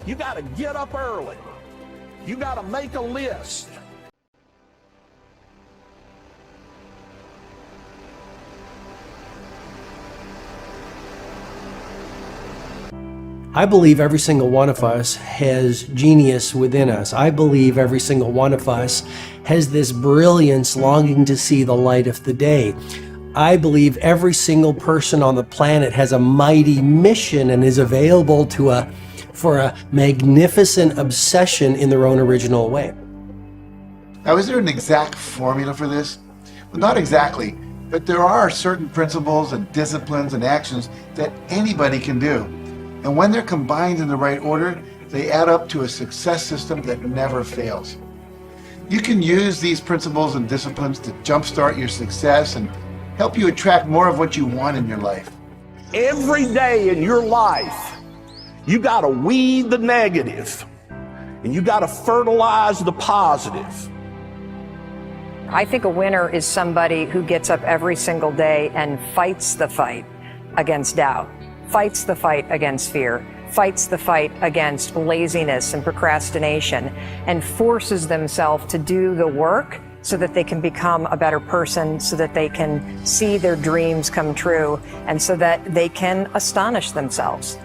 You got to get up early. You got to make a list. I believe every single one of us has genius within us. I believe every single one of us has this brilliance longing to see the light of the day. I believe every single person on the planet has a mighty mission and is available for a magnificent obsession in their own original way. Now, is there an exact formula for this? Well, not exactly, but there are certain principles and disciplines and actions that anybody can do. And when they're combined in the right order, they add up to a success system that never fails. You can use these principles and disciplines to jumpstart your success and help you attract more of what you want in your life. Every day in your life, you got to weed the negative and you got to fertilize the positive. I think a winner is somebody who gets up every single day and fights the fight against doubt, fights the fight against fear, fights the fight against laziness and procrastination, and forces themselves to do the work so that they can become a better person, so that they can see their dreams come true, and so that they can astonish themselves.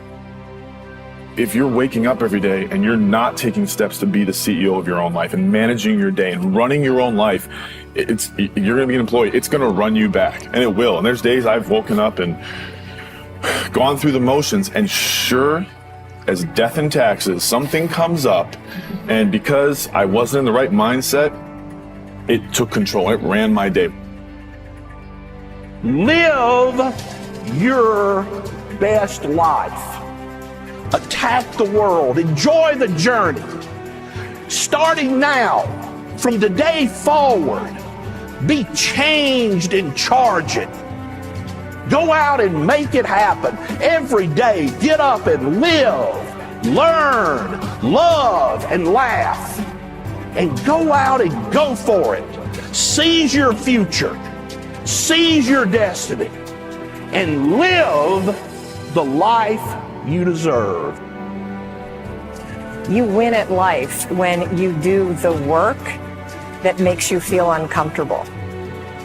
If you're waking up every day and you're not taking steps to be the CEO of your own life and managing your day and running your own life, you're going to be an employee. It's going to run you back, and it will. And there's days I've woken up and gone through the motions, and sure as death and taxes, something comes up, and because I wasn't in the right mindset, it took control. It ran my day. Live your best life. Attack the world. Enjoy the journey. Starting now, from today forward, be changed and charge it. Go out and make it happen. Every day, get up and live, learn, love, and laugh. And go out and go for it. Seize your future. Seize your destiny. And live the life you deserve. You win at life when you do the work that makes you feel uncomfortable.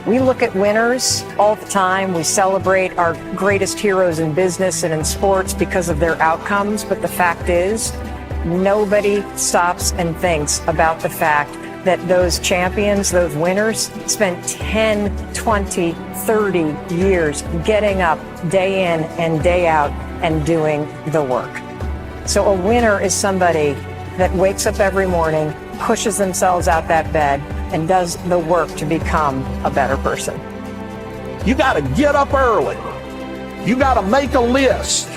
We look at winners all the time. We celebrate our greatest heroes in business and in sports because of their outcomes. But the fact is, nobody stops and thinks about the fact that those champions, those winners, spent 10, 20, 30 years getting up day in and day out and doing the work. So a winner is somebody that wakes up every morning, pushes themselves out that bed, and does the work to become a better person. You got to get up early. You got to make a list.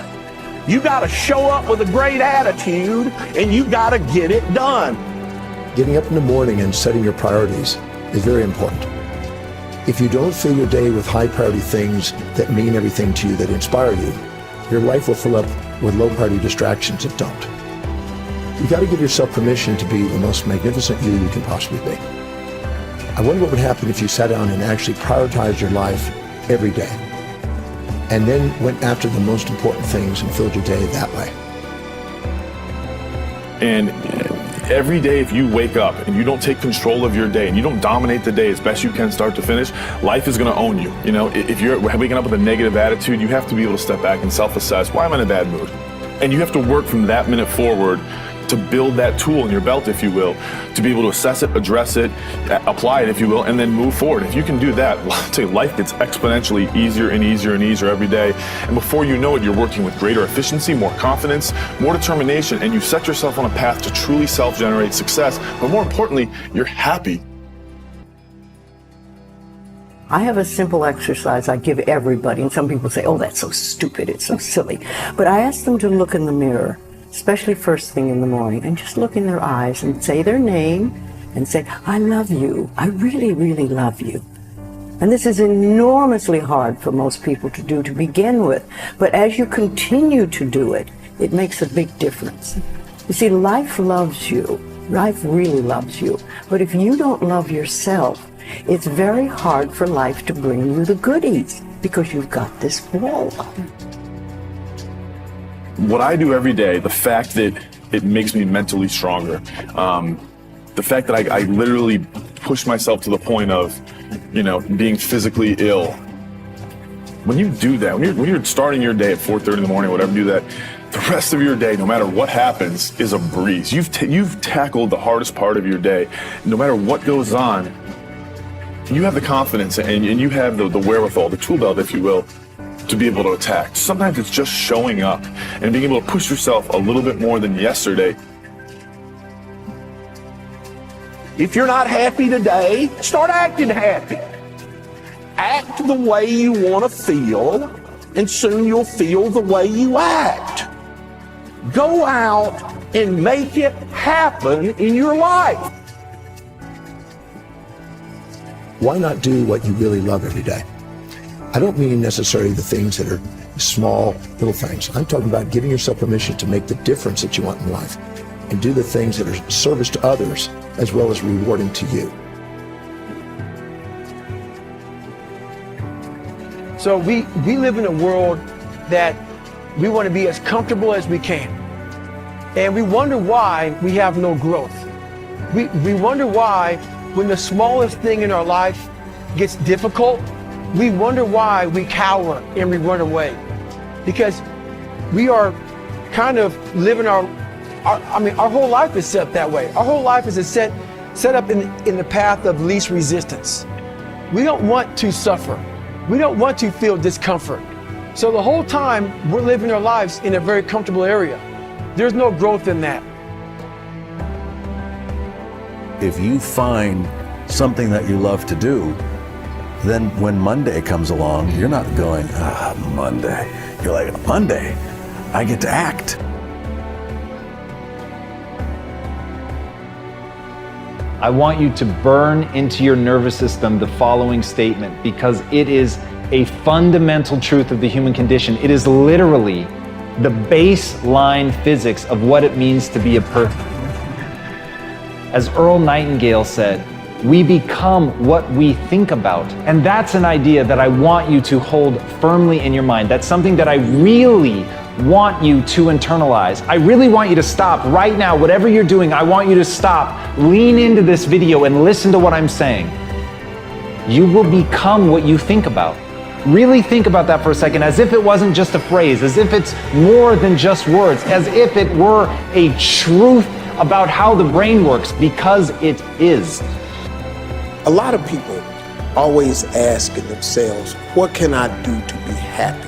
You got to show up with a great attitude, and you got to get it done. Getting up in the morning and setting your priorities is very important. If you don't fill your day with high priority things that mean everything to you, that inspire you, your life will fill up with low priority distractions that don't. You got to give yourself permission to be the most magnificent you can possibly be. I wonder what would happen if you sat down and actually prioritized your life every day, and then went after the most important things and filled your day that way. And every day, if you wake up and you don't take control of your day and you don't dominate the day as best you can start to finish, life is going to own you. You know, if you're waking up with a negative attitude, you have to be able to step back and self-assess. Why am I in a bad mood? And you have to work from that minute forward to build that tool in your belt, if you will, to be able to assess it, address it, apply it, if you will, and then move forward. If you can do that, I'll tell you, life gets exponentially easier and easier and easier every day. And before you know it, you're working with greater efficiency, more confidence, more determination, and you set yourself on a path to truly self-generate success. But more importantly, you're happy. I have a simple exercise I give everybody, and some people say, oh, that's so stupid, it's so silly. But I ask them to look in the mirror, especially first thing in the morning, and just look in their eyes and say their name and say, I love you. I really, really love you. And this is enormously hard for most people to do to begin with. But as you continue to do it, it makes a big difference. You see, life loves you. Life really loves you. But if you don't love yourself, it's very hard for life to bring you the goodies because you've got this wall up. What I do every day, the fact that it makes me mentally stronger. The fact that I literally push myself to the point of, being physically ill. When you do that, when you're starting your day at 4:30 in the morning, whatever, do that, the rest of your day, no matter what happens, is a breeze. You've tackled the hardest part of your day. No matter what goes on, you have the confidence and you have the wherewithal, the tool belt, if you will, to be able to attack. Sometimes it's just showing up and being able to push yourself a little bit more than yesterday. If you're not happy today, start acting happy. Act the way you want to feel, and soon you'll feel the way you act. Go out and make it happen in your life. Why not do what you really love every day? I don't mean necessarily the things that are small, little things. I'm talking about giving yourself permission to make the difference that you want in life and do the things that are service to others as well as rewarding to you. So we live in a world that we want to be as comfortable as we can. And we wonder why we have no growth. We wonder why when the smallest thing in our life gets difficult, we wonder why we cower and we run away. Because we are kind of living our whole life is set that way. Our whole life is set up in the path of least resistance. We don't want to suffer. We don't want to feel discomfort. So the whole time we're living our lives in a very comfortable area. There's no growth in that. If you find something that you love to do, then when Monday comes along, you're not going, Monday. You're like, Monday, I get to act. I want you to burn into your nervous system the following statement, because it is a fundamental truth of the human condition. It is literally the baseline physics of what it means to be a person. As Earl Nightingale said, we become what we think about. And that's an idea that I want you to hold firmly in your mind. That's something that I really want you to internalize. I really want you to stop right now. Whatever you're doing, I want you to stop, lean into this video and listen to what I'm saying. You will become what you think about. Really think about that for a second, as if it wasn't just a phrase, as if it's more than just words, as if it were a truth about how the brain works, because it is. A lot of people always asking themselves, what can I do to be happy?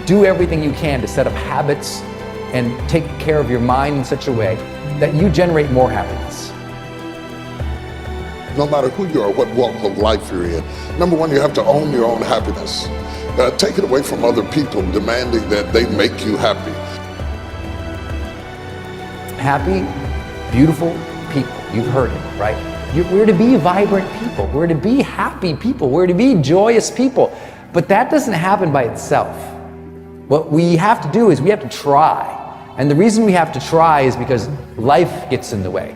Do everything you can to set up habits and take care of your mind in such a way that you generate more happiness. No matter who you are, what walk of life you're in, number one, you have to own your own happiness. Take it away from other people demanding that they make you happy. Happy, beautiful people. You've heard it, right? We're to be vibrant people. We're to be happy people. We're to be joyous people. But that doesn't happen by itself. What we have to do is we have to try. And the reason we have to try is because life gets in the way.